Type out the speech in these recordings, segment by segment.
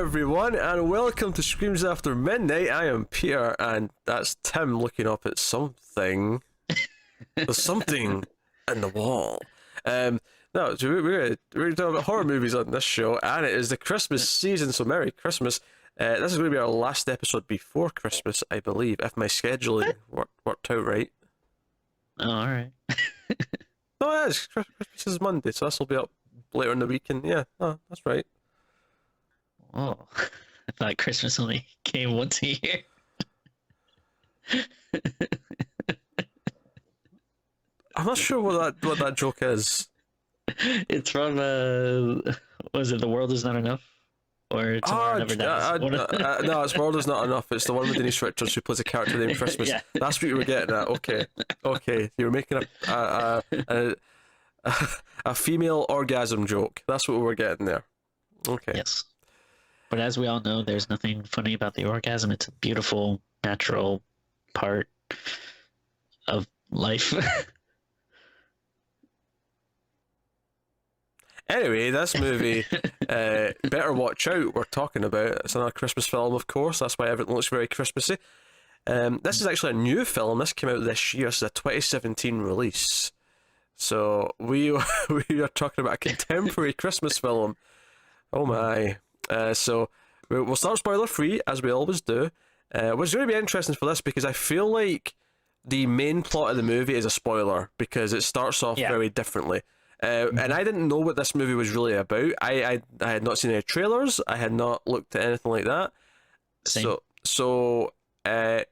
everyone, and welcome to Screams After Midnight. I am Peter, and that's Tim looking up at something. There's something in the wall. No, so we're talking about horror movies on this show, and it is the Christmas season, so Merry Christmas. This is going to be our last episode before Christmas, I believe, if my scheduling worked out right. Oh, alright. No, it is. Christmas is Monday, so this will be up later in the week, and yeah, that's right. Oh, I thought Christmas only came once a year. I'm not sure what that joke is. It's from, was it The World Is Not Enough? Or Tomorrow Never Dies? No, it's World Is Not Enough. It's the one with Denise Richards who plays a character named Christmas. Yeah. That's what you were getting at. Okay. You were making a female orgasm joke. That's what we were getting there. Okay. Yes. But as we all know, there's nothing funny about the orgasm. It's a beautiful, natural part of life. Anyway, this movie, Better Watch Out, we're talking about. It's another Christmas film, of course. That's why everything looks very Christmassy. This is actually a new film. This came out this year. It's a 2017 release. So we are talking about a contemporary Christmas film. Oh my. So we'll start spoiler free, as we always do. What's going to be interesting for this, because I feel like the main plot of the movie is a spoiler, because it starts off very differently. And I didn't know what this movie was really about. I had not seen any trailers. I had not looked at anything like that. Same. So it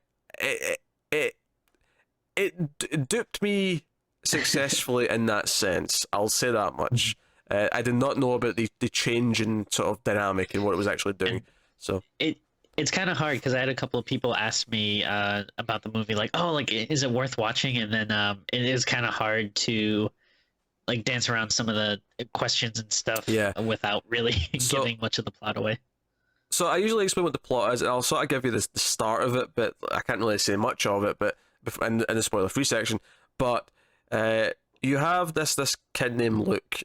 duped me successfully in that sense. I'll say that much. I did not know about the change in sort of dynamic and what it was actually doing. So it's kind of hard because I had a couple of people ask me about the movie, like, oh, like, is it worth watching? And then it is kind of hard to like dance around some of the questions and stuff without really giving much of the plot away. So I usually explain what the plot is, and I'll sort of give you the start of it, but I can't really say much of it, but in the spoiler-free section. But you have this kid named Luke,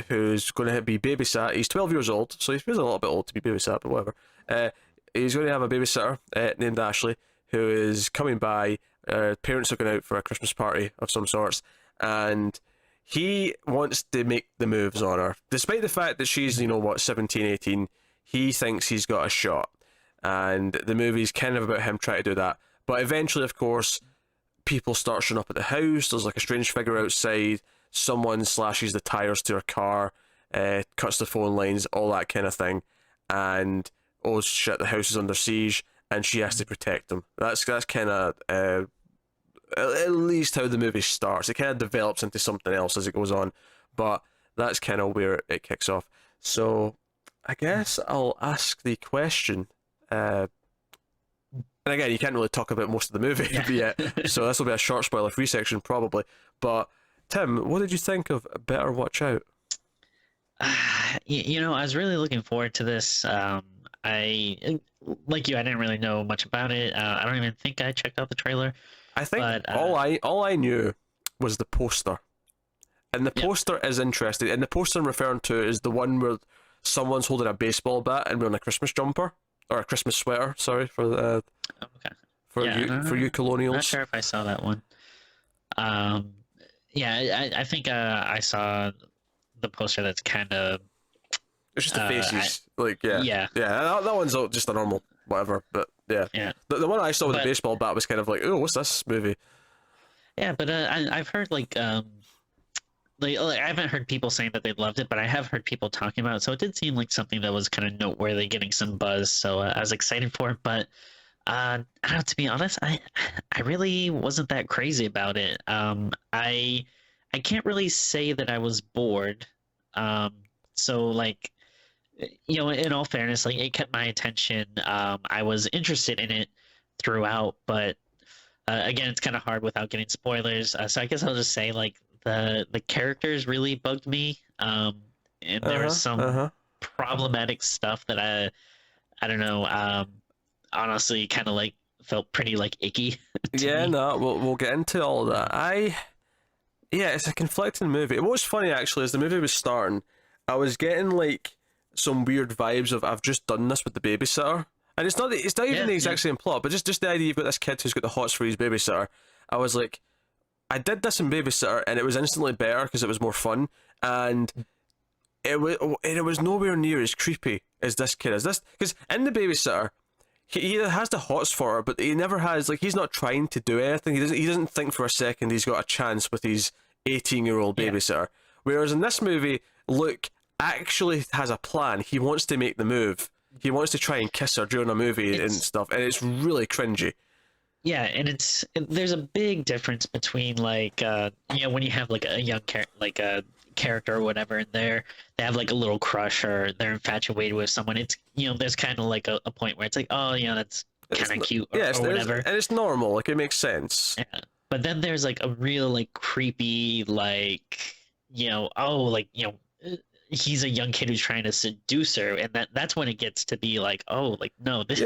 who's going to be babysat. He's 12 years old, so he's a little bit old to be babysat, but whatever. He's going to have a babysitter named Ashley, who is coming by. Parents are going out for a Christmas party of some sorts, and he wants to make the moves on her. Despite the fact that she's, 17, 18, he thinks he's got a shot. And the movie's kind of about him trying to do that. But eventually, of course, people start showing up at the house. There's like a strange figure outside. Someone slashes the tires to her car, cuts the phone lines, all that kind of thing. And, oh shit, the house is under siege, and she has to protect them. That's kind of at least how the movie starts. It kind of develops into something else as it goes on, but that's kind of where it kicks off. So I guess I'll ask the question. And again, you can't really talk about most of the movie yet, so this will be a short spoiler-free section probably. But Tim, what did you think of Better Watch Out? I was really looking forward to this. I like you. I didn't really know much about it. I don't even think I checked out the trailer. I think all I knew was the poster, and the poster is interesting. And the poster I'm referring to is the one where someone's holding a baseball bat and wearing a Christmas jumper or a Christmas sweater. Sorry for you colonials. I'm not sure if I saw that one. I think I saw the poster. That's kind of it's just the faces, that one's just a normal whatever, but the one I saw with the baseball bat was kind of like, oh, what's this movie? Yeah, but I've heard I haven't heard people saying that they loved it, but I have heard people talking about it, so it did seem like something that was kind of noteworthy, getting some buzz, so I was excited for it, but I don't know, to be honest, I really wasn't that crazy about it. I can't really say that I was bored, so like, in all fairness, like, it kept my attention. I was interested in it throughout, but again, it's kind of hard without getting spoilers. So I guess I'll just say, like, the characters really bugged me, and there was some problematic stuff that I don't know. Honestly, kind of like felt pretty like icky. Yeah, me. No, we'll get into all of that. It's a conflicting movie. What was funny actually is the movie was starting. I was getting like some weird vibes of I've just done this with the babysitter, and it's not even the exact same plot, but just the idea you've got this kid who's got the hots for his babysitter. I was like, I did this in Babysitter, and it was instantly better because it was more fun, and it was nowhere near as creepy as this kid is. This because in the Babysitter, he has the hots for her, but he never has he's not trying to do anything. He doesn't think for a second he's got a chance with his 18-year-old babysitter. Whereas in this movie, Luke actually has a plan. He wants to make the move. He wants to try and kiss her during a movie and stuff, and it's really cringy. Yeah, and there's a big difference between when you have like a young character or whatever, and they have like a little crush or they're infatuated with someone. It's there's kind of like a point where it's like, oh that's kind of cute or whatever, and it's normal. Like it makes sense. Yeah. But then there's like a real like creepy he's a young kid who's trying to seduce her, and that's when it gets to be like, oh, like no, this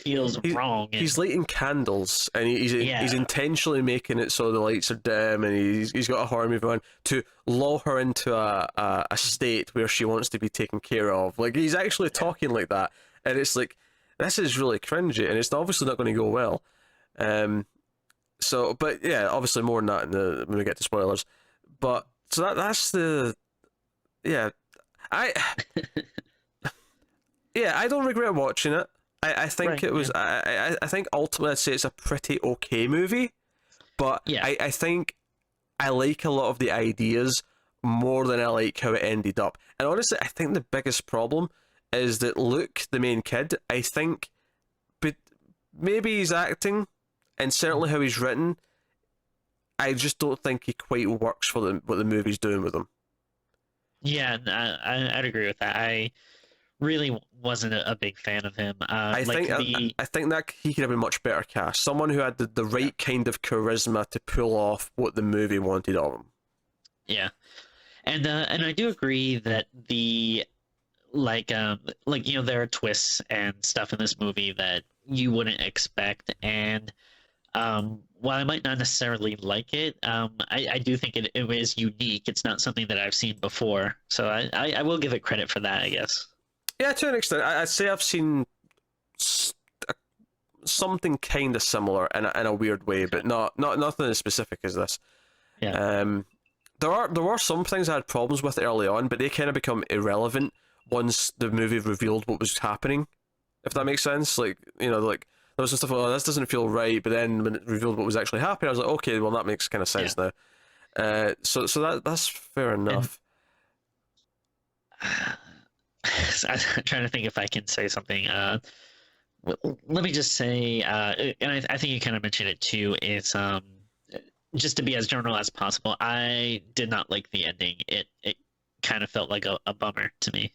feels wrong. He's lighting candles, and he's intentionally making it so the lights are dim, and he's got a horror movie on to lull her into a state where she wants to be taken care of. Like he's actually talking like that, and it's like this is really cringy, and it's obviously not going to go well. So, but yeah, obviously more than that when we get to spoilers. But so that's the I don't regret watching it. I think it was I think ultimately I'd say it's a pretty okay movie, but I think I like a lot of the ideas more than I like how it ended up. And honestly, I think the biggest problem is that Luke, the main kid, I think, but maybe he's acting, and certainly how he's written, I just don't think he quite works for what the movie's doing with him. Yeah, I'd agree with that. I really wasn't a big fan of him. I think that he could have been much better cast. Someone who had the right kind of charisma to pull off what the movie wanted of him. Yeah, and I do agree that there are twists and stuff in this movie that you wouldn't expect, and while I might not necessarily like it, I do think it is unique. It's not something that I've seen before, so I will give it credit for that, I guess. Yeah, to an extent. I'd say I've seen something kind of similar in a weird way, but not nothing as specific as this. Yeah. There were some things I had problems with early on, but they kind of become irrelevant once the movie revealed what was happening. If that makes sense, there was some stuff. Oh, this doesn't feel right. But then when it revealed what was actually happening, I was like, okay, well that makes kind of sense now. So that's fair enough. I'm trying to think if I can say something. Let me just say, and I think you kind of mentioned it too. It's just to be as general as possible. I did not like the ending. It kind of felt like a bummer to me.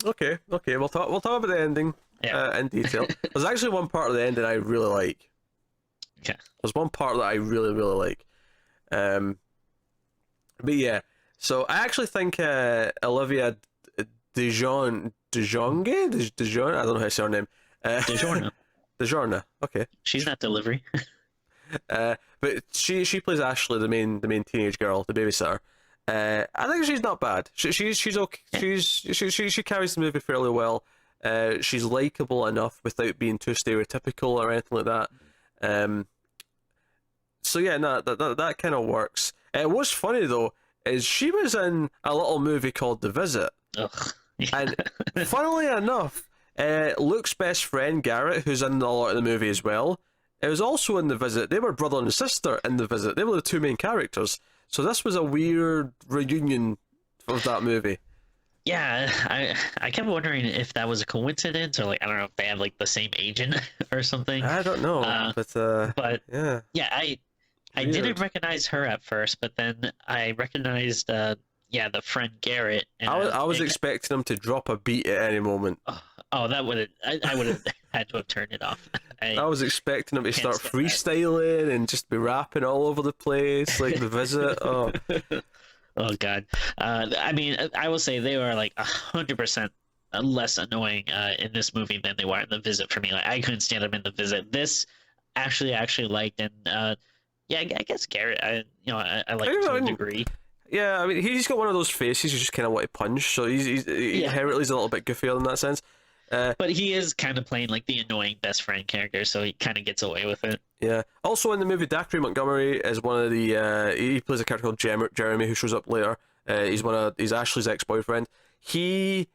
Okay. We'll talk about the ending in detail. There's actually one part of the ending I really like. Okay. There's one part that I really, really like. But yeah, so I actually think Olivia DeJonge, I don't know how to say her name. DeJonge. Okay. She's not Delivery. But she plays Ashley, the main teenage girl, the babysitter. I think she's not bad. She's okay. She carries the movie fairly well. She's likable enough without being too stereotypical or anything like that. So yeah, no, that kind of works. What's funny though is she was in a little movie called The Visit. Ugh. And funnily enough, Luke's best friend Garrett, who's in a lot of the movie as well, it was also in The Visit. They were brother and sister in The Visit. They were the two main characters. So this was a weird reunion of that movie. Yeah, I kept wondering if that was a coincidence or I don't know if they have the same agent or something. I don't know, but yeah, I didn't recognize her at first, but then I recognized the friend Garrett. And I was expecting him to drop a beat at any moment. Oh, that would I would have had to have turned it off. I was expecting him to start freestyling and just be rapping all over the place, like The Visit. Oh, oh God. I mean, I will say they were 100% less annoying in this movie than they were in The Visit for me. I couldn't stand them in The Visit. This actually liked, and I guess Garrett. I liked to a degree. Yeah, I mean, he's got one of those faces you just kind of want to punch. So he's inherently he's a little bit goofier in that sense. But he is kind of playing like the annoying best friend character, so he kind of gets away with it. Yeah. Also in the movie, Dacre Montgomery is one of the. He plays a character called Jeremy who shows up later. He's Ashley's ex-boyfriend. He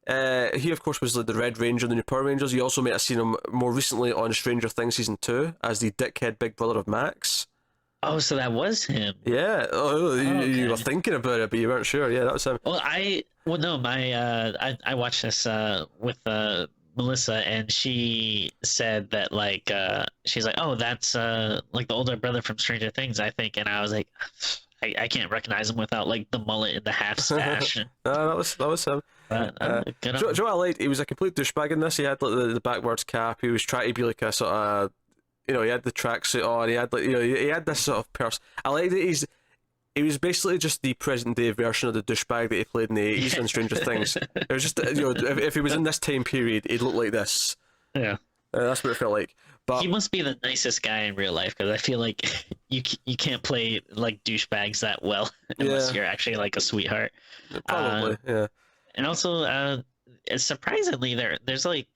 of course was the Red Ranger in the New Power Rangers. You also may have seen him more recently on Stranger Things season 2 as the dickhead big brother of Max. Oh, so that was him. Yeah. You were thinking about it, but you weren't sure. Yeah, that was him. Well, no, I watched this with Melissa, and she said that like she's like, oh, that's like the older brother from Stranger Things, I think, and I was like, I can't recognize him without like the mullet and the half stash. No, that was him. Joe, I liked. He was a complete douchebag in this. He had like the backwards cap. He was trying to be like a sort of, he had the tracksuit on. He had like, he had this sort of person. I like that he was basically just the present day version of the douchebag that he played in the 80s in Stranger Things. It was just, if he was in this time period, he'd look like this. Yeah. That's what it felt like. But he must be the nicest guy in real life, because I feel like you can't play like douchebags that well unless you're actually like a sweetheart. Probably, yeah. And also, surprisingly, there's like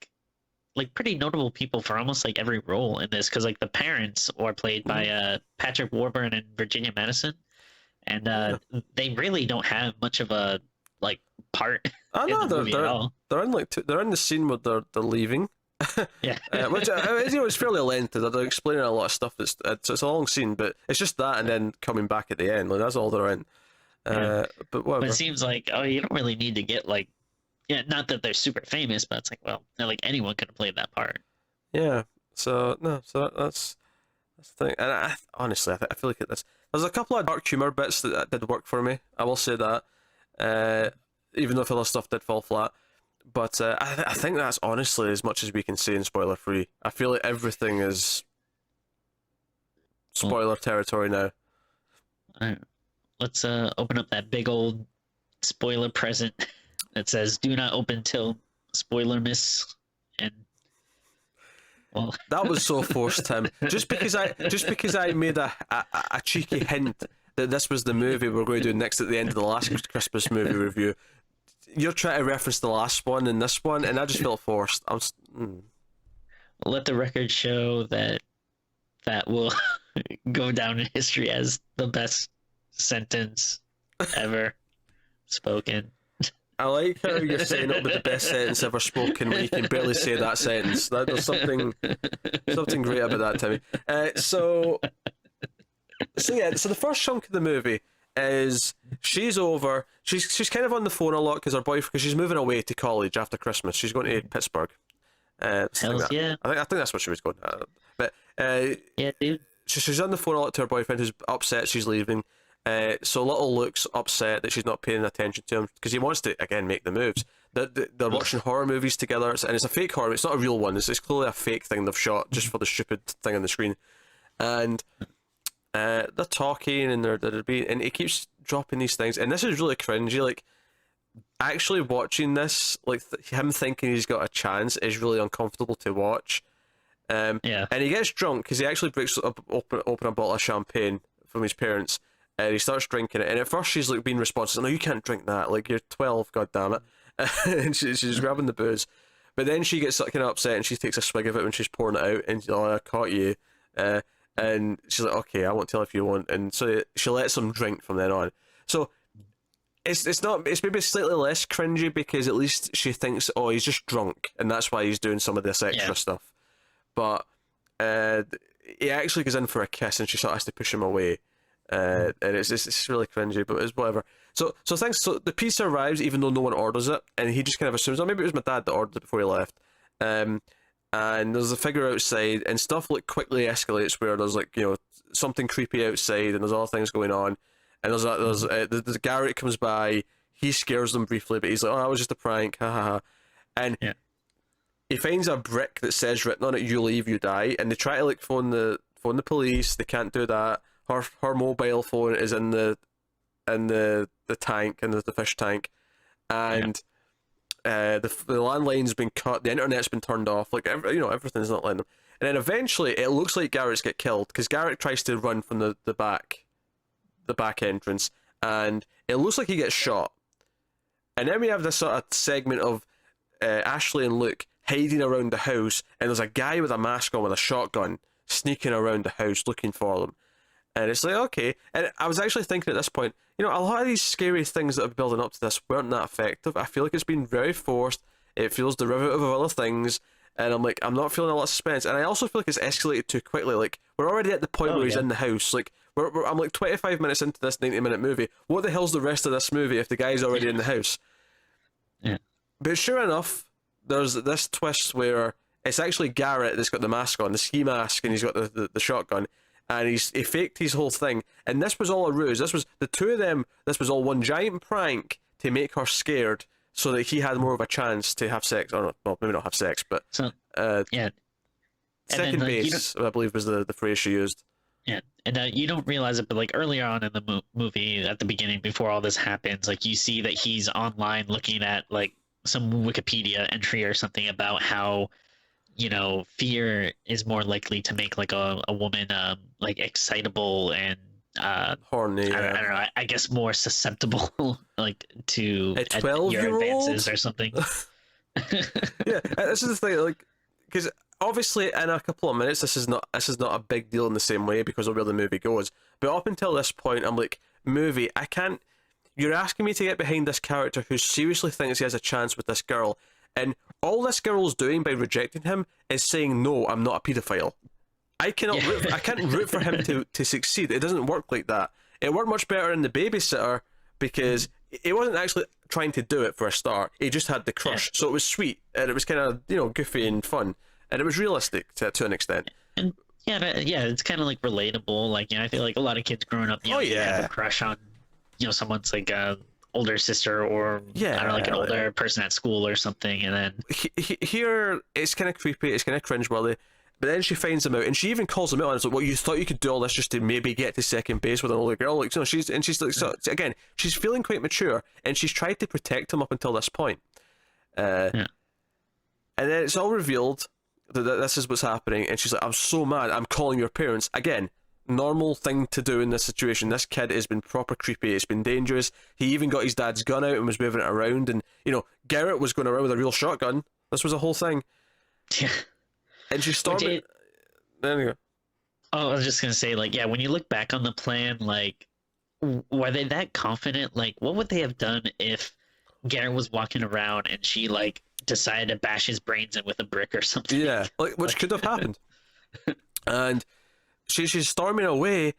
pretty notable people for almost like every role in this, because like the parents are played by Patrick Warburton and Virginia Madsen, and they really don't have much of a like part in the movie at all. They're in they're in the scene where they're leaving. Yeah. Which it's fairly lengthy. They're explaining a lot of stuff. It's a long scene, but it's just that, and then coming back at the end. Like, that's all they're in. But whatever. But it seems like, oh, you don't really need to get like, not that they're super famous, but it's like, well, like anyone could have played that part. Yeah. So that's the thing. And honestly, I feel like there's a couple of dark humor bits that did work for me. I will say that. Even though other stuff did fall flat. But I think that's honestly as much as we can say in spoiler free. I feel like everything is spoiler territory now. Alright. Let's open up that big old spoiler present that says "Do not open till spoiler miss." And well, that was so forced, Tim. Just because I made a cheeky hint that this was the movie we're going to do next at the end of the last Christmas movie review. You're trying to reference the last one and this one, and I just felt forced. Let the record show that will go down in history as the best sentence ever spoken. I like how you're saying it with the best sentence ever spoken when you can barely say that sentence. There's something great about that, Timmy. So the first chunk of the movie is she's kind of on the phone a lot because her boyfriend, because she's moving away to college after Christmas. She's going to Pittsburgh. Hells yeah. I think that's what she was going. Yeah, dude. She's on the phone a lot to her boyfriend, who's upset she's leaving. So Little Luke's upset that she's not paying attention to him because he wants to again make the moves. They're watching horror movies together, and it's a fake horror. It's not a real one. It's clearly a fake thing they've shot just for the stupid thing on the screen. And they're talking, and and he keeps dropping these things, and this is really cringy. Like, actually watching this, like him thinking he's got a chance, is really uncomfortable to watch. And he gets drunk because he actually breaks open a bottle of champagne from his parents, and he starts drinking it. And at first she's like being responsive, "No, you can't drink that. Like, you're 12, goddammit." And she's grabbing the booze, but then she gets kind of upset and she takes a swig of it when she's pouring it out, and "Oh, I caught you." And she's like, "Okay, I won't tell if you want." And so she lets him drink from then on. So it's maybe slightly less cringy because at least she thinks, oh, he's just drunk, and that's why he's doing some of this extra stuff. But he actually goes in for a kiss, and she sort of has to push him away. And it's really cringy, but it's whatever. So the pizza arrives even though no one orders it, and he just kind of assumes, oh, maybe it was my dad that ordered it before he left. And there's a figure outside, and stuff like quickly escalates where there's like, something creepy outside, and there's other things going on, and the Garrett comes by, he scares them briefly, but he's like, "Oh, that was just a prank, ha ha ha," and he finds a brick that says written on it, "You leave, you die," and they try to like phone the police. They can't do that. Her mobile phone is in the tank, in the fish tank, and the landline's been cut, the internet's been turned off, like everything's not letting them. And then eventually it looks like Garrett's get killed because Garrett tries to run from the back entrance, and it looks like he gets shot. And then we have this sort of segment of Ashley and Luke hiding around the house, and there's a guy with a mask on with a shotgun sneaking around the house looking for them. And it's like, okay. And I was actually thinking at this point, a lot of these scary things that are building up to this weren't that effective. I feel like it's been very forced. It feels derivative of other things. And I'm like, I'm not feeling a lot of suspense. And I also feel like it's escalated too quickly. Like, we're already at the point where he's in the house. Like, I'm like 25 minutes into this 90-minute movie. What the hell's the rest of this movie if the guy's already in the house? Yeah. But sure enough, there's this twist where it's actually Garrett that's got the mask on, the ski mask, and he's got the shotgun. And he faked his whole thing. And this was all a ruse. This was the two of them. This was all one giant prank to make her scared, so that he had more of a chance to have sex. Or well, maybe not have sex, but yeah. Second base, I believe, was the phrase she used. Yeah, and you don't realize it, but like earlier on in the movie, at the beginning, before all this happens, like you see that he's online looking at like some Wikipedia entry or something about how, fear is more likely to make like a woman like excitable and horny. I don't know. I guess more susceptible like to a 12-year-old advances or something. Yeah, this is the thing, like, because obviously in a couple of minutes this is not a big deal in the same way because of where the movie goes. But up until this point, I'm like, movie, I can't. You're asking me to get behind this character who seriously thinks he has a chance with this girl, and all this girl's doing by rejecting him is saying, no, I'm not a paedophile. I can't root for him to succeed. It doesn't work like that. It worked much better in The Babysitter because he wasn't actually trying to do it for a start. He just had the crush, so it was sweet and it was kind of goofy and fun, and it was realistic to an extent. And it's kind of like relatable. Like I feel like a lot of kids growing up, have a crush on someone's like a older sister or I don't know, like an older person at school or something, and then here it's kind of creepy, it's kind of cringeworthy. But then she finds him out, and she even calls him out, and it's like, well, you thought you could do all this just to maybe get to second base with an older girl? Like, she's like, so again, she's feeling quite mature, and she's tried to protect him up until this point. And then it's all revealed that this is what's happening, and she's like, I'm so mad, I'm calling your parents. Again, normal thing to do in this situation. This kid has been proper creepy, it's been dangerous. He even got his dad's gun out and was moving it around, and, Garrett was going around with a real shotgun. This was a whole thing. Yeah. And she stormed. There you go. Oh, I was just gonna say, like, yeah, when you look back on the plan, like, were they that confident? Like, what would they have done if Garrett was walking around and she like decided to bash his brains in with a brick or something? Yeah, which could have happened. And she's storming away,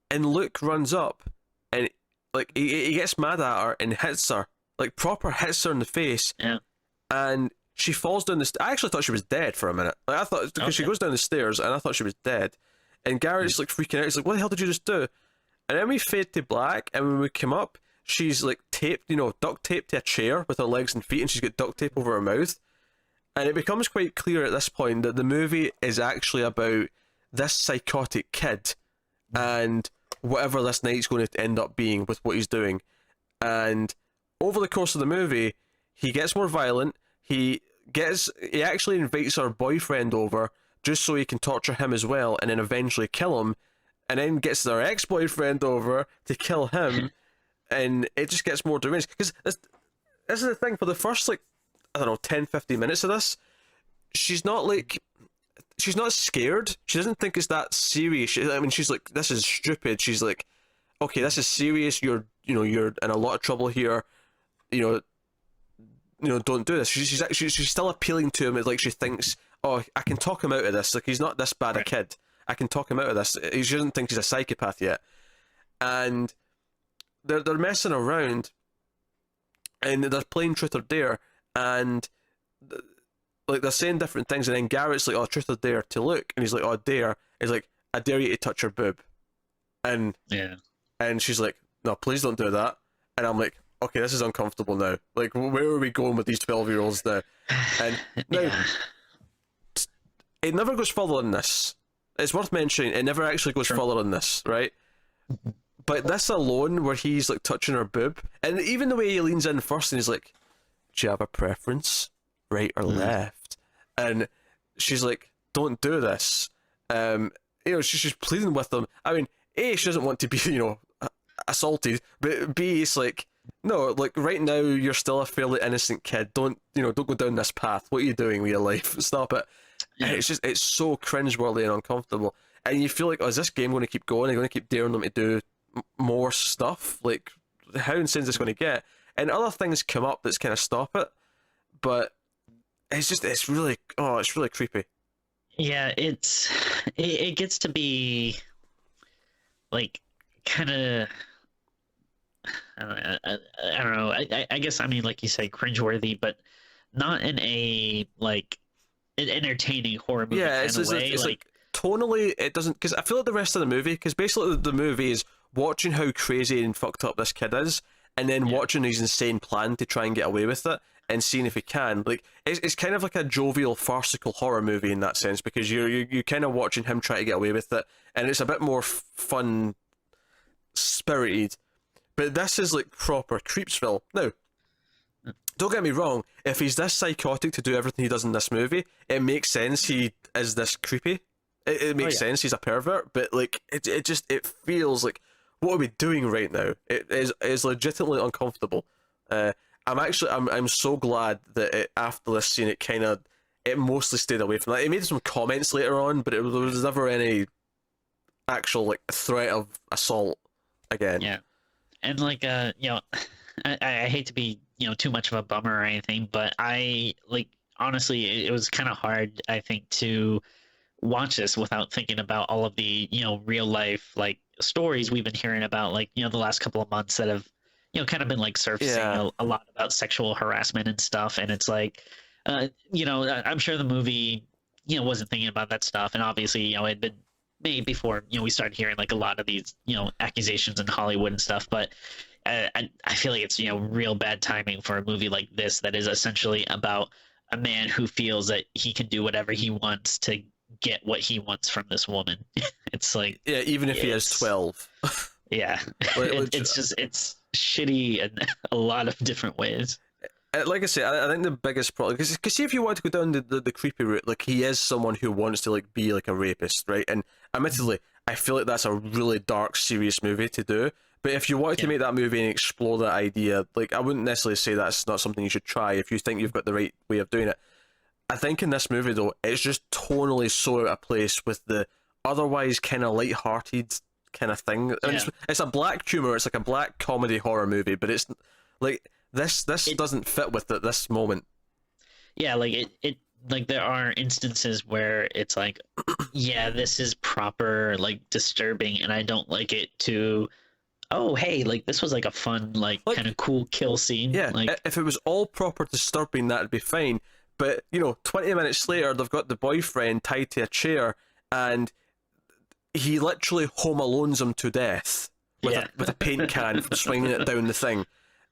and Luke runs up, and like he gets mad at her and hits her, like proper hits her in the face. Yeah. And she falls down the I actually thought she was dead for a minute. Like, I thought, because she goes down the stairs, and I thought she was dead. And Garrett's like freaking out. He's like, what the hell did you just do? And then we fade to black, and when we come up, she's like taped, duct taped to a chair with her legs and feet, and she's got duct tape over her mouth. And it becomes quite clear at this point that the movie is actually about this psychotic kid and whatever this night's going to end up being with what he's doing. And over the course of the movie, he gets more violent. He actually invites her boyfriend over just so he can torture him as well, and then eventually kill him, and then gets their ex-boyfriend over to kill him, and it just gets more deranged. Because this is the thing, for the first, 10-15 minutes of this, she's not scared. She doesn't think it's that serious. She's like, this is stupid. She's like, okay, this is serious. You're in a lot of trouble here. Don't do this. She's still appealing to him. It's like she thinks, oh, I can talk him out of this. Like, he's not this bad a kid. I can talk him out of this. He doesn't think he's a psychopath yet. And they're messing around, and they're playing truth or dare, and like they're saying different things, and then Garrett's like, oh, truth or dare to Luke, and he's like, oh, dare. He's like, I dare you to touch your boob. And she's like, no, please don't do that. And I'm like, okay, this is uncomfortable now. Like, where are we going with these 12-year-olds now? And now, it never goes further than this. It's worth mentioning, it never actually goes further than this, right? But this alone, where he's like touching her boob, and even the way he leans in first and he's like, do you have a preference? Right or left? And she's like, don't do this. She's pleading with him. I mean, A, she doesn't want to be, assaulted, but B, it's like, no, like right now you're still a fairly innocent kid. Don't go down this path. What are you doing with your life? Stop it. And Yeah. it's so cringeworthy and uncomfortable. And you feel like, oh, is this game going to keep going? Are you going to keep daring them to do more stuff? Like, how insane is this going to get? And other things come up that's kind of stop it, but it's really creepy. Yeah, it gets to be like kind of I don't know. I guess I mean like you say cringeworthy, but not in a like an entertaining horror movie Yeah, kind of way. it's Like tonally it doesn't, because I feel like the rest of the movie, because basically the movie is watching how crazy and fucked up this kid is, and then yeah, watching his insane plan to try and get away with it, and seeing if he can. Like it's kind of like a jovial, farcical horror movie in that sense, because you're kind of watching him try to get away with it, and it's a bit more fun, spirited. But this is like proper Creepsville. Now, don't get me wrong, if he's this psychotic to do everything he does in this movie, it makes sense he is this creepy. It oh makes yeah, sense he's a pervert, but like it feels like, what are we doing right now? It is legitimately uncomfortable. I'm so glad that after this scene it mostly stayed away from that. It made some comments later on, but there was never any actual like threat of assault again. yeah. And like I hate to be too much of a bummer or anything, but I like honestly it was kind of hard I think to watch this without thinking about all of the real life like stories we've been hearing about like the last couple of months that have kind of been like surfacing Yeah, a lot about sexual harassment and stuff, and it's like I'm sure the movie wasn't thinking about that stuff, and obviously it had been made before we started hearing like a lot of these accusations in Hollywood and stuff, but I feel like it's real bad timing for a movie like this that is essentially about a man who feels that he can do whatever he wants to get what he wants from this woman. It's like yeah. Even if he is it's 12, yeah, which it's shitty in a lot of different ways. like I say, I think the biggest problem, because see, if you want to go down the creepy route, like he is someone who wants to like be like a rapist, right? And admittedly, I feel like that's a really dark, serious movie to do. But if you wanted to Yeah, make that movie and explore that idea, like I wouldn't necessarily say that's not something you should try if you think you've got the right way of doing it. I think in this movie though, it's just tonally so out of place with the otherwise kind of light-hearted kind of thing. I mean, yeah. it's a black humor, it's like a black comedy horror movie, but it's like this It doesn't fit with it this moment. yeah, like it like there are instances where it's like, yeah, this is proper like disturbing, and I don't like it to. Oh, hey, like this was like a fun, like Like, kind of cool kill scene. yeah, Like, if it was all proper disturbing, that'd be fine. But 20 minutes later, they've got the boyfriend tied to a chair, and he literally home alones him to death with yeah, a paint can from swinging it down the thing.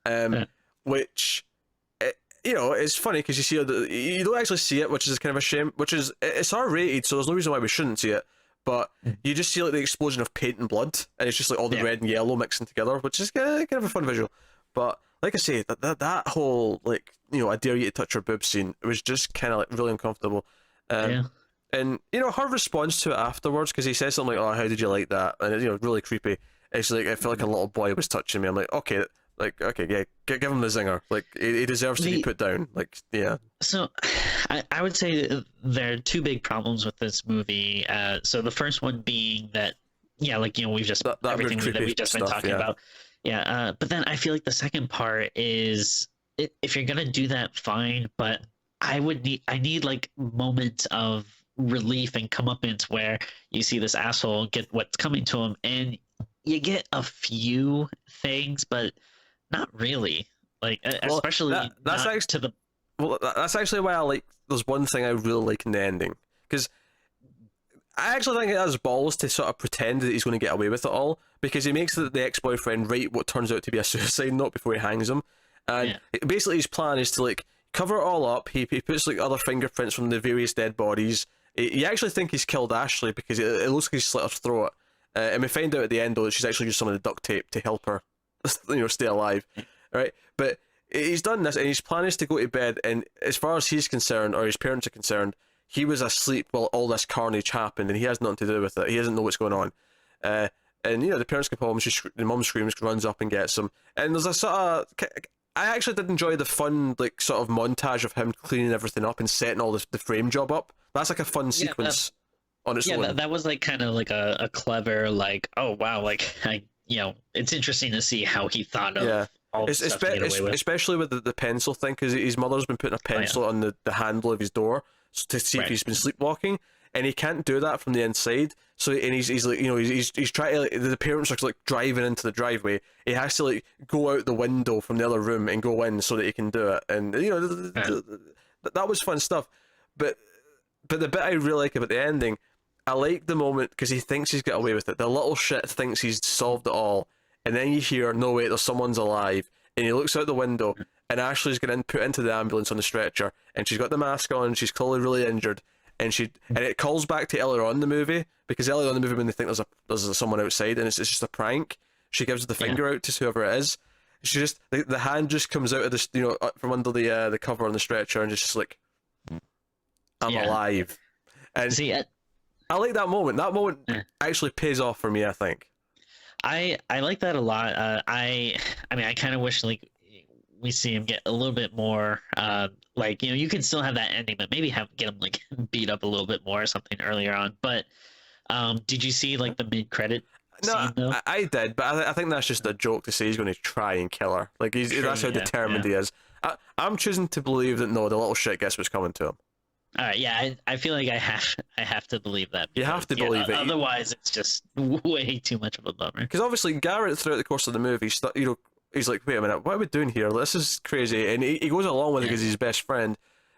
Um, which it's funny because you see you don't actually see it, which is kind of a shame. Which is, it's R-rated, so there's no reason why we shouldn't see it. But you just see like the explosion of paint and blood, and it's just like all the yeah, red and yellow mixing together, which is kind of a fun visual. But like I say, that whole like I dare you to touch your boob scene, it was just kind of like really uncomfortable. Um, yeah. and her response to it afterwards, because he says something like, "Oh, how did you like that?" And it's really creepy. It's like I feel like a little boy was touching me. I'm like, okay, yeah, give him the zinger. Like he deserves to be The put down. Like, yeah, So, I would say there are two big problems with this movie. So the first one being that, yeah, like we've just that weird everything that creepy we've just been stuff. talking Yeah, about, yeah. But then I feel like the second part is if you're gonna do that, fine. But I need like moments of relief and comeuppance where you see this asshole get what's coming to him, and you get a few things, but not really. Like well, especially that's not actually to the that's actually why I like. There's one thing I really like in the ending, because I actually think it has balls to sort of pretend that he's going to get away with it all, because he makes the ex-boyfriend write what turns out to be a suicide note before he hangs him, and yeah. basically his plan is to like cover it all up. He puts like other fingerprints from the various dead bodies. You actually think he's killed Ashley because it looks like he's slit her throat, and we find out at the end though that she's actually used some of the duct tape to help her, stay alive, right? But he's done this, and his plan is to go to bed. And as far as he's concerned, or his parents are concerned, he was asleep while all this carnage happened, and he has nothing to do with it. He doesn't know what's going on. and the parents come home. The mum screams, runs up and gets him, and there's a sort of. I actually did enjoy the fun, like, sort of montage of him cleaning everything up and setting all the frame job up. That's like a fun sequence on its own. Yeah, that was like kind of like a clever, like, oh wow, like it's interesting to see how he thought of all the stuff to get away with. Especially with the pencil thing, because his mother's been putting a pencil on the handle of his door to see if he's been sleepwalking, and he can't do that from the inside. So, and he's like, he's trying to, like, the parents are like driving into the driveway. He has to like go out the window from the other room and go in so that he can do it. And that was fun stuff. But the bit I really like about the ending, I like the moment because he thinks he's got away with it. The little shit thinks he's solved it all, and then you hear, no wait, there's someone's alive, and he looks out the window, and Ashley's getting put into the ambulance on the stretcher, and she's got the mask on, she's clearly really injured. And it calls back to earlier on in the movie, because earlier on in the movie when they think there's someone outside and it's just a prank, she gives the finger out to whoever it is. She just the hand just comes out of this from under the cover on the stretcher and just like, I'm alive. And see, I like that moment. That moment actually pays off for me, I think. I like that a lot. I mean, I kind of wish like we see him get a little bit more like, you can still have that ending, but maybe get him like beat up a little bit more or something earlier on. But did you see like the mid-credit scene though? I did, but I think that's just a joke to say he's going to try and kill her. Like that's how determined he is. I'm choosing to believe that no, the little shit gets what's coming to him. All right, yeah, I feel like I have to believe that. Because, you have to believe it. Otherwise, it's just way too much of a bummer. Because obviously Garrett, throughout the course of the movie, he's like, wait a minute, what are we doing here? This is crazy. And he goes along with it because he's his best friend.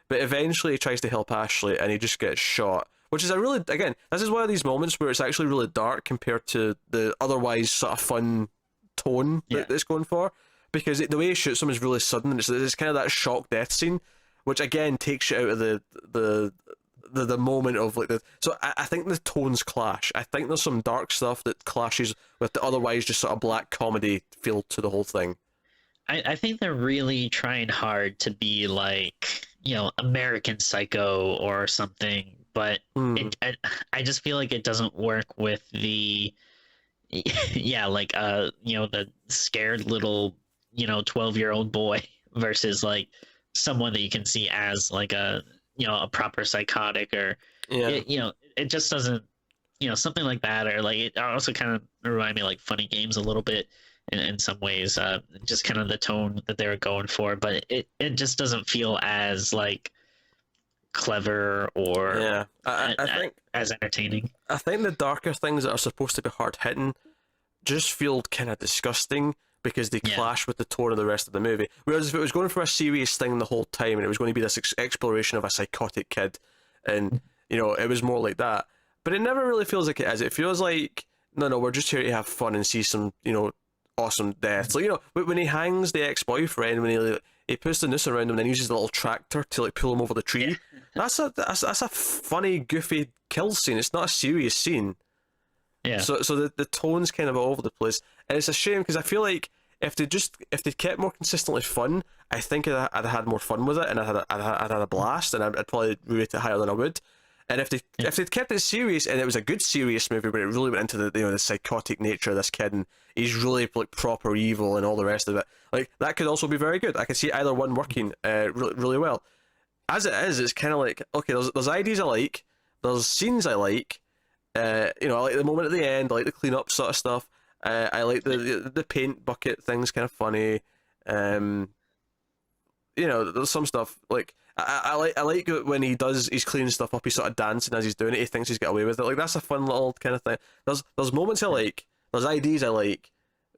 But eventually he tries to help Ashley and he just gets shot. Which is this is one of these moments where it's actually really dark compared to the otherwise sort of fun tone that it's going for. Because the way he shoots him is really sudden. And it's kind of that shock death scene, which again takes you out of the moment of like the. So I think the tones clash. I think there's some dark stuff that clashes with the otherwise just sort of black comedy feel to the whole thing. I think they're really trying hard to be like, American Psycho or something, but I just feel like it doesn't work with the the scared little 12-year-old boy versus like someone that you can see as like a proper psychotic or it just doesn't something like that, or like it also kind of remind me of like Funny Games a little bit in some ways, just kind of the tone that they were going for, but it just doesn't feel as like clever or I think as entertaining. I think the darker things that are supposed to be hard hitting just feel kind of disgusting because they clash with the tone of the rest of the movie. Whereas if it was going for a serious thing the whole time and it was going to be this exploration of a psychotic kid, and it was more like that, but it never really feels like it is. It feels like no, we're just here to have fun and see some awesome deaths. Like when he hangs the ex-boyfriend, when he puts the noose around him and then uses the little tractor to like pull him over the tree. That's a funny, goofy kill scene. It's not a serious scene. Yeah. So the tone's kind of all over the place, and it's a shame because I feel like if they kept more consistently fun, I think I'd had more fun with it, and I'd had a blast, and I'd probably rate it higher than I would. And if they'd kept it serious and it was a good serious movie where it really went into the psychotic nature of this kid and he's really like proper evil and all the rest of it, like that could also be very good. I could see either one working really, really well. As it is, it's kind of like, okay, there's ideas I like, there's scenes I like, I like the moment at the end, I like the clean up sort of stuff, I like the paint bucket thing's kind of funny, there's some stuff like I like when he's cleaning stuff up, he's sort of dancing as he's doing it, he thinks he's got away with it, like that's a fun little kind of thing. There's moments I like, there's ideas I like,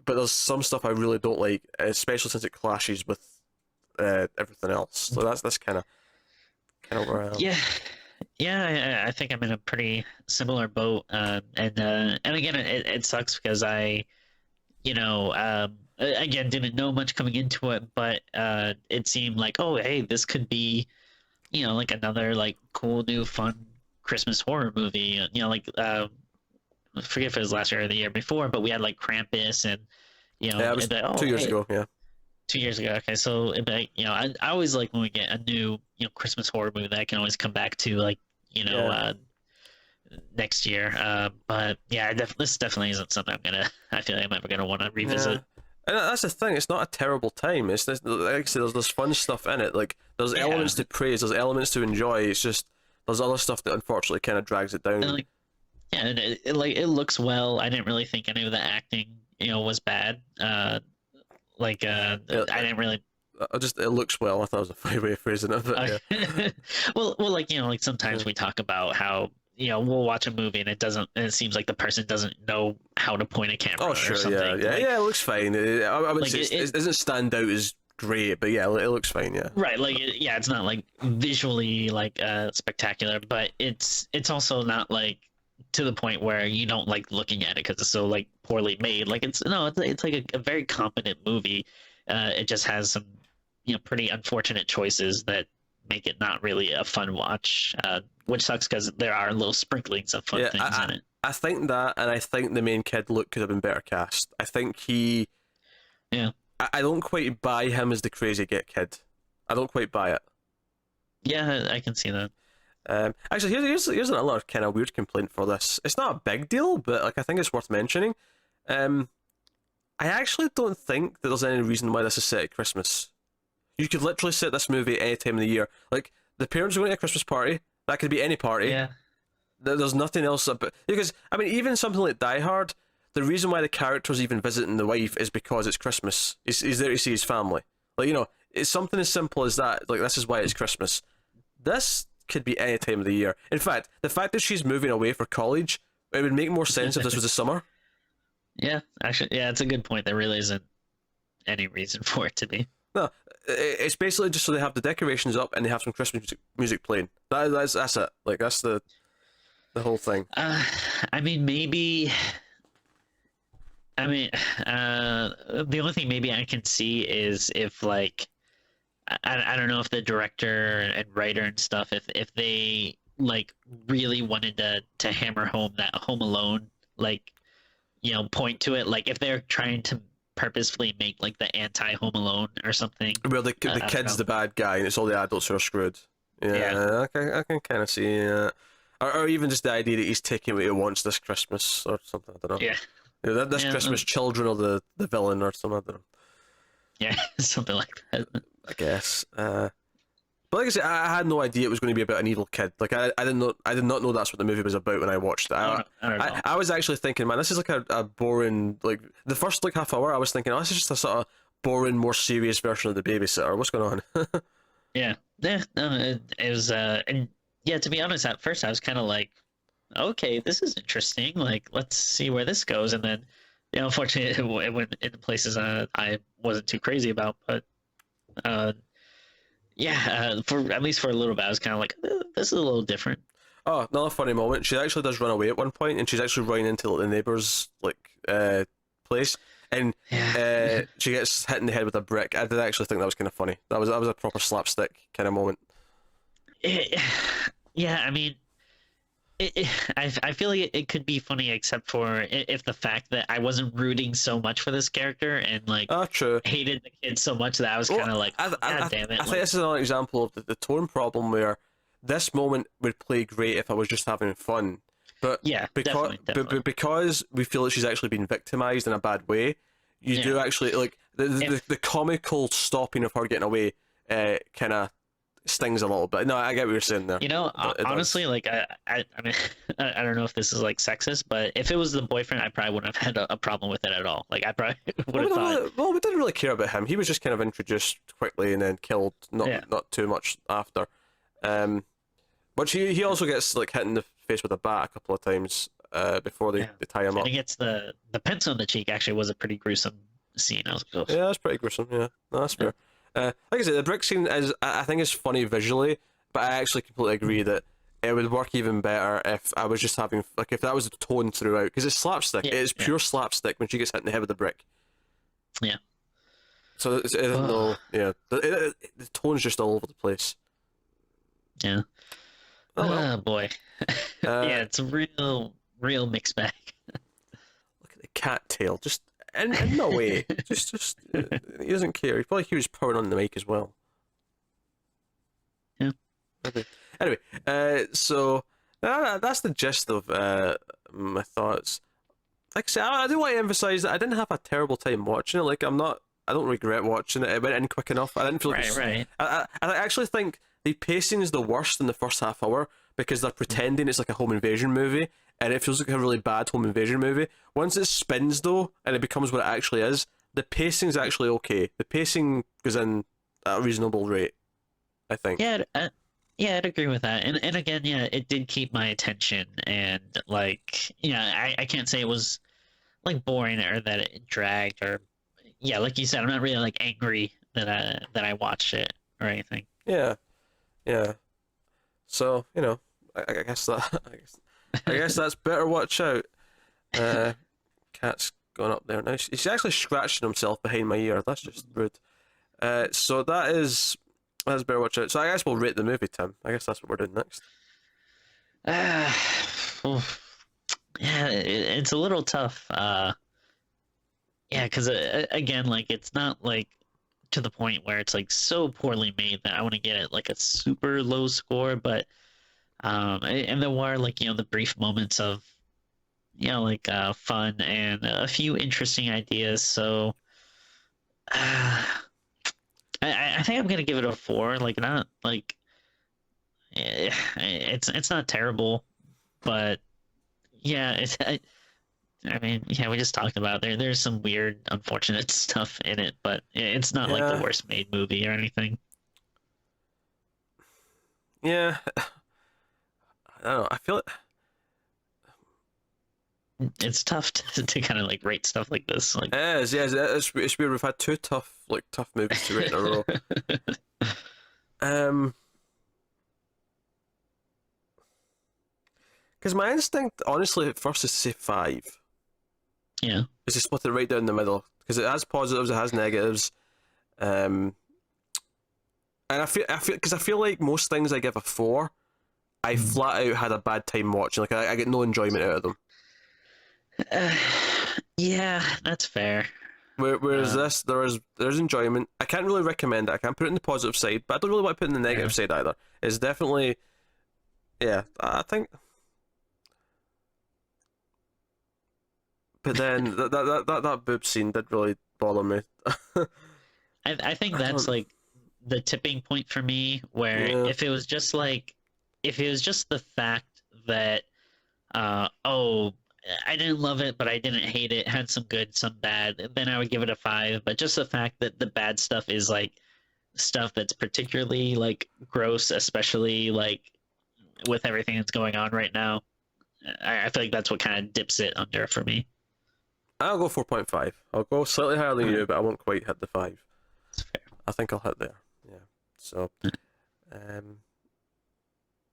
but there's some stuff I really don't like, especially since it clashes with everything else. So that's kind of where I am. Yeah, I think I'm in a pretty similar boat, and again, it sucks because I, again, didn't know much coming into it, but it seemed like, oh, hey, this could be, like another like cool new fun Christmas horror movie. I forget if it was last year or the year before, but we had like Krampus and it was 2 years ago. Yeah. 2 years ago. Okay, so I always like when we get a new Christmas horror movie that I can always come back to, like next year. But yeah, this definitely isn't something I feel like I'm ever gonna want to Yeah. revisit. And that's the thing. It's not a terrible time. It's this, like I said, there's fun stuff in it. Like there's Yeah, elements to praise. There's elements to enjoy. It's just there's other stuff that unfortunately kind of drags it and down. like yeah, and it looks well. I didn't really think any of the acting, was bad. It, I didn't really. it looks well. I thought it was a funny way of phrasing it, but yeah. Well, like sometimes Yeah. we talk about how we'll watch a movie and it seems like the person doesn't know how to point a camera Oh or sure, something. yeah. It looks fine. I would Like say it doesn't stand out as great, but yeah, it looks fine. Yeah. right, like yeah, it's not like visually like spectacular, but it's also not like to the point where you don't like looking at it because it's so like poorly made. Like it's like a very competent movie. It just has some pretty unfortunate choices that make it not really a fun watch, which sucks because there are little sprinklings of fun Yeah, things in it. I think that, and I think the main kid Luke could have been better cast. I think Yeah, I don't quite buy him as the crazy get kid. I don't quite buy it. yeah, I can see that. Actually, here's another kind of weird complaint for this. It's not a big deal, but like I think it's worth mentioning. Um, I actually don't think that there's any reason why this is set at Christmas. You could literally set this movie any time of the year. Like the parents are going to a Christmas party. That could be any party. Yeah, There's nothing else about because I mean even something like Die Hard, the reason why the character's even visiting the wife is because it's Christmas. He's there to see his family. Like it's something as simple as that. Like this is why it's Christmas. This could be any time of the year. In fact, the fact that she's moving away for college, it would make more sense if this was the summer. yeah, actually, yeah, it's a good point. There really isn't any reason for it to be. No, it's basically just so they have the decorations up and they have some Christmas music playing. That's it. Like that's the whole thing. I mean, maybe. I mean, the only thing maybe I can see is if like, I don't know if the director and writer and stuff, if they like really wanted to hammer home that Home Alone like point to it, like if they're trying to purposefully make like the anti Home Alone or something. Where the I don't kid's know. the bad guy and it's all the adults who are screwed. Yeah, I can kind of see that. Or even just the idea that he's taking what he wants this Christmas or something. I don't know. Yeah, This yeah, Christmas, children are the villain or something. I don't know. yeah, something like that. I guess. But like I said, I had no idea it was going to be about an evil kid. Like I didn't know, I did not know that's what the movie was about when I watched it. I don't know. I was actually thinking, man, this is like a boring like the first like half hour. I was thinking, oh, this is just a sort of boring, more serious version of The Babysitter. What's going on? Yeah, yeah, no, it was, and yeah, to be honest, at first I was kind of like, okay, this is interesting. Like, let's see where this goes. And then, unfortunately, it went into places I wasn't too crazy about. But, uh, yeah, for at least for a little bit, I was kind of like, this is a little different. Oh, another funny moment. She actually does run away at one point, and she's actually running into like, the neighbor's place, and Yeah, she gets hit in the head with a brick. I did actually think that was kind of funny. That was a proper slapstick kind of moment. it, yeah. I mean, I feel like it could be funny, except for if the fact that I wasn't rooting so much for this character and like Ah, true. hated the kid so much that I was kind of like, God damn it! I think this is another example of the tone problem where this moment would play great if I was just having fun, but Yeah, because definitely. because we feel that she's actually been victimized in a bad way, you do Yeah. actually like the comical stopping of her getting away, kind of stings a little bit. No, I get what you're saying there. It does. Honestly, like I mean, I don't know if this is like sexist, but if it was the boyfriend, I probably wouldn't have had a problem with it at all. Like I probably would have thought, We didn't really care about him. He was just kind of introduced quickly and then killed, yeah, not too much after. But he also gets like hit in the face with a bat a couple of times before yeah. they tie him And up. he gets the pencil in the cheek. Actually, was a pretty gruesome scene. I was like, "Ugh." Yeah, that's pretty gruesome. Yeah, no, that's fair. Like I said, the brick scene is I think is funny visually, but I actually completely agree that it would work even better if I was just having like if that was the tone throughout because it's slapstick. Yeah, It is yeah, pure slapstick when she gets hit in the head with the brick. yeah. So no, yeah, the tone's just all over the place. Yeah. Oh well. Oh boy. Yeah, it's a real mixed bag. Look at the cat tail, just in no way, just he doesn't care. He probably hears powering on the mic as well. Yeah. Okay. Anyway, so That's the gist of my thoughts. Like I said, I do want to emphasize that I didn't have a terrible time watching it. Like I don't regret watching it. It went in quick enough. I didn't feel like Right. I actually think the pacing is the worst in the first half hour because they're pretending it's like a home invasion movie, and it feels like a really bad home invasion movie. Once it spins though, and it becomes what it actually is, the pacing's actually okay. The pacing goes in at a reasonable rate, I think. Yeah, I'd agree with that. And again, yeah, it did keep my attention, and like, yeah, I can't say it was like boring or that it dragged, or yeah, like you said, I'm not really like angry that I watched it or anything. Yeah, yeah. So I guess that I guess that's better. Watch out. Cat's gone up there now. He's actually scratching himself behind my ear. That's just rude. So that's better. Watch out. So I guess we'll rate the movie, Tim. I guess that's what we're doing next. Uh, yeah, it's a little tough. Yeah, because again, like it's not like to the point where it's like so poorly made that I want to get it like a super low score, but and there were like the brief moments of like fun and a few interesting ideas. So I think I'm gonna give it a 4. Like not like it's not terrible, but yeah, I mean, yeah, we just talked about there's some weird, unfortunate stuff in it, but it's not like the Yeah, worst made movie or anything. yeah. I don't know. I feel it. It's tough to kind of like rate stuff like this. Like, It is. Yeah, it's weird. We've had two tough movies to rate in a row. Um, because my instinct, honestly, at first is to say 5. yeah. Is to split it right down the middle because it has positives, it has negatives. Um, and I feel like most things I give a 4, I flat out had a bad time watching. Like I get no enjoyment out of them. Uh, yeah, that's fair. Whereas Uh, this, there's enjoyment. I can't really recommend it. I can't put it in the positive side, but I don't really want to put it in the yeah. negative side either. It's definitely, yeah. I think, but then that boob scene did really bother me. I think I that's don't. like the tipping point for me, where Yeah. if it was just like, if it was just the fact that, oh, I didn't love it, but I didn't hate it, had some good, some bad, then I would give it a 5. But just the fact that the bad stuff is like stuff that's particularly like gross, especially like with everything that's going on right now, I feel like that's what kind of dips it under for me. I'll go 4.5. I'll go slightly higher than you, but I won't quite hit the 5. That's fair. I think I'll hit there. Yeah. So, um,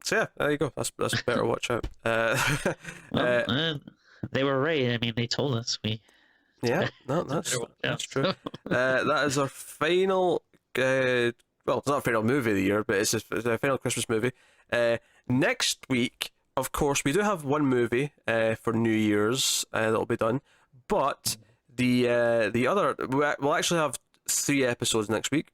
so yeah, there you go. That's better. Watch out. Well, uh, they were right. I mean, they told us we. yeah. No, It's a better that's watch true. out. That is our final. Well, it's not a final movie of the year, but it's a final Christmas movie. Next week, of course, we do have one movie for New Year's that'll be done, but the other we'll actually have 3 episodes next week.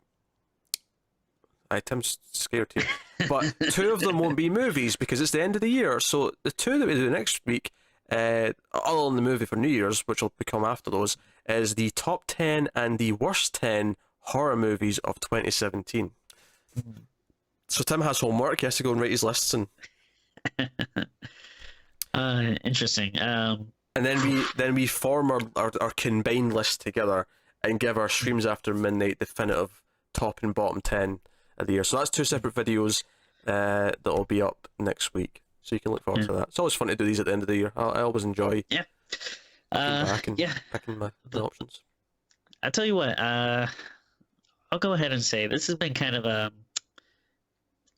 Tim's scared here, but 2 of them won't be movies because it's the end of the year. So the 2 that we do next week, other than the movie for New Year's, which will become after those, is the top 10 and the worst 10 horror movies of 2017. So Tim has homework. He has to go and write his lists, and Interesting. then we form our combined list together and give our Streams After Midnight definitive top and bottom 10 of the year. So that's 2 separate videos that will be up next week. So you can look forward Yeah. to that. It's always fun to do these at the end of the year. I always enjoy Yeah. looking back and Yeah. picking my The, options. I tell you what. I'll go ahead and say this has been kind of a.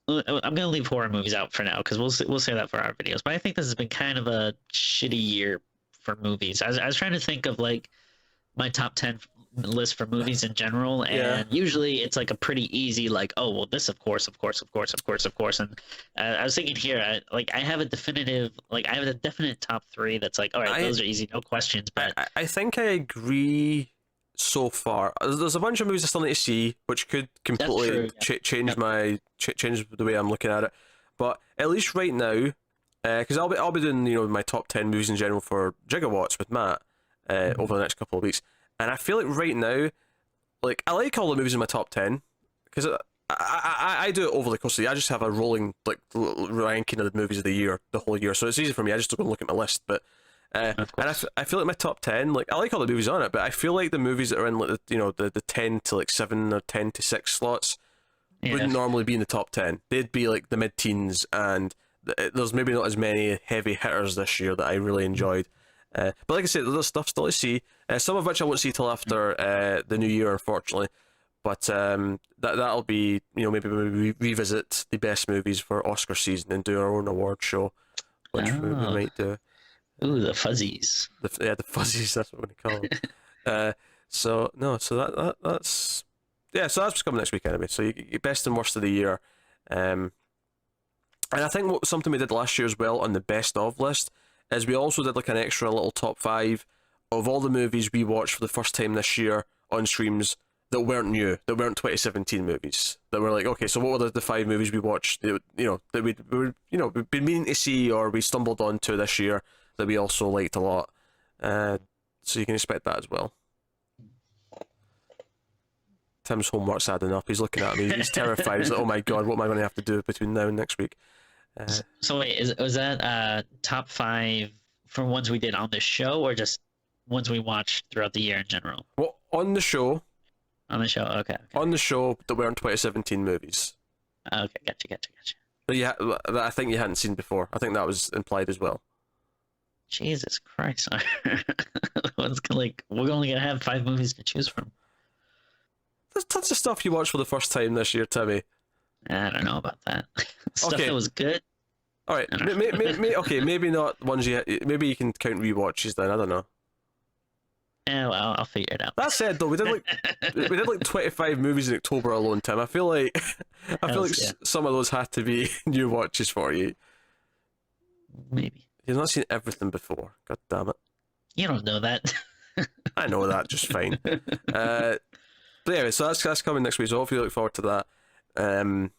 I'm gonna leave horror movies out for now because we'll say that for our videos. But I think this has been kind of a shitty year for movies. I was trying to think of like my top 10 list for movies in general, and Yeah. usually it's like a pretty easy like, oh well, this of course, and I was thinking here, I have a definitive, like I have a definite top 3 that's like, all right, I those are easy, no questions. But I think I agree so far. There's a bunch of movies I still need to see, which could completely true, yeah. change Yep. change the way I'm looking at it. But at least right now, because I'll be doing my top 10 movies in general for Gigawatts with Matt over the next couple of weeks, and I feel like right now, like I like all the movies in my top 10 because I do it over the course of the year. I just have a rolling like ranking of the movies of the year, the whole year, so it's easy for me. I just go and look at my list, but. And I feel like my top 10, like I like all the movies on it, but I feel like the movies that are in like the 10 to like 7 or 10 to 6 slots wouldn't normally be in the top 10. They'd be like the mid-teens, and there's maybe not as many heavy hitters this year that I really enjoyed. But like I said, there's stuff still to see, some of which I won't see till after the new year, unfortunately. But that'll be, maybe we revisit the best movies for Oscar season and do our own award show, which we might do. Ooh, the fuzzies. The fuzzies, that's what we're going to call them. So that's so that's what's coming next week anyway. So you best and worst of the year. And I think something we did last year as well on the best of list is we also did like an extra little top 5 of all the movies we watched for the first time this year on streams that weren't new, that weren't 2017 movies. That were like, okay, so what were the 5 movies we watched that we've been meaning to see or we stumbled onto this year that we also liked a lot. So you can expect that as well. Tim's homework's adding up. He's looking at me. He's terrified. He's like, oh my god, what am I going to have to do between now and next week? So wait, was that top 5 for ones we did on the show, or just ones we watched throughout the year in general? Well, on the show. On the show, okay. On the show that weren't 2017 movies. Okay, gotcha. But that I think you hadn't seen before. I think that was implied as well. Jesus Christ. We're only going to have 5 movies to choose from. There's tons of stuff you watched for the first time this year, Timmy. I don't know about that. Stuff that was good. All right. Okay, maybe not ones maybe you can count rewatches then. I don't know. Yeah, well, I'll figure it out. That said, though, we did like 25 movies in October alone, Tim. I feel like some of those had to be new watches for you. Maybe. You've not seen everything before. God damn it. You don't know that. I know that just fine. But anyway, so that's coming next week. So hopefully look forward to that. And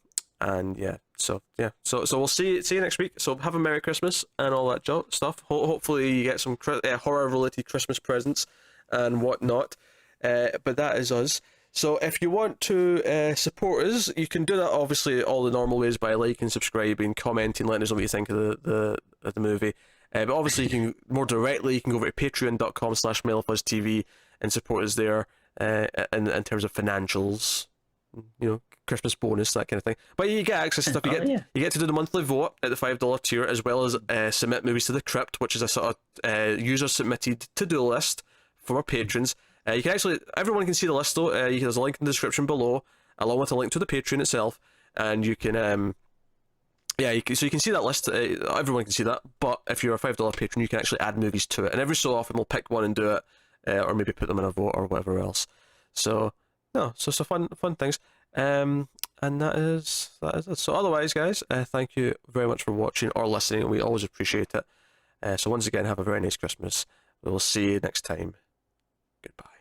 so we'll see you next week. So have a Merry Christmas and all that stuff. Hopefully you get some horror related Christmas presents and whatnot. But that is us. So if you want to support us, you can do that obviously all the normal ways by liking, subscribing, commenting, letting us know what you think of the movie. But obviously you can more directly, you can go over to patreon.com/MailofUsTV and support us there in terms of financials, Christmas bonus, that kind of thing. But you get access to stuff. You get to do the monthly vote at the $5 tier, as well as submit movies to the Crypt, which is a sort of user submitted to-do list for our patrons. You can actually, everyone can see the list though. There's a link in the description below, along with a link to the Patreon itself, and you can so you can see that list. Everyone can see that, but if you're a $5 patron, you can actually add movies to it, and every so often we'll pick one and do it, or maybe put them in a vote or whatever else. So fun things. And that is it. So otherwise, guys, thank you very much for watching or listening. We always appreciate it. So once again, have a very nice Christmas. We will see you next time. Goodbye.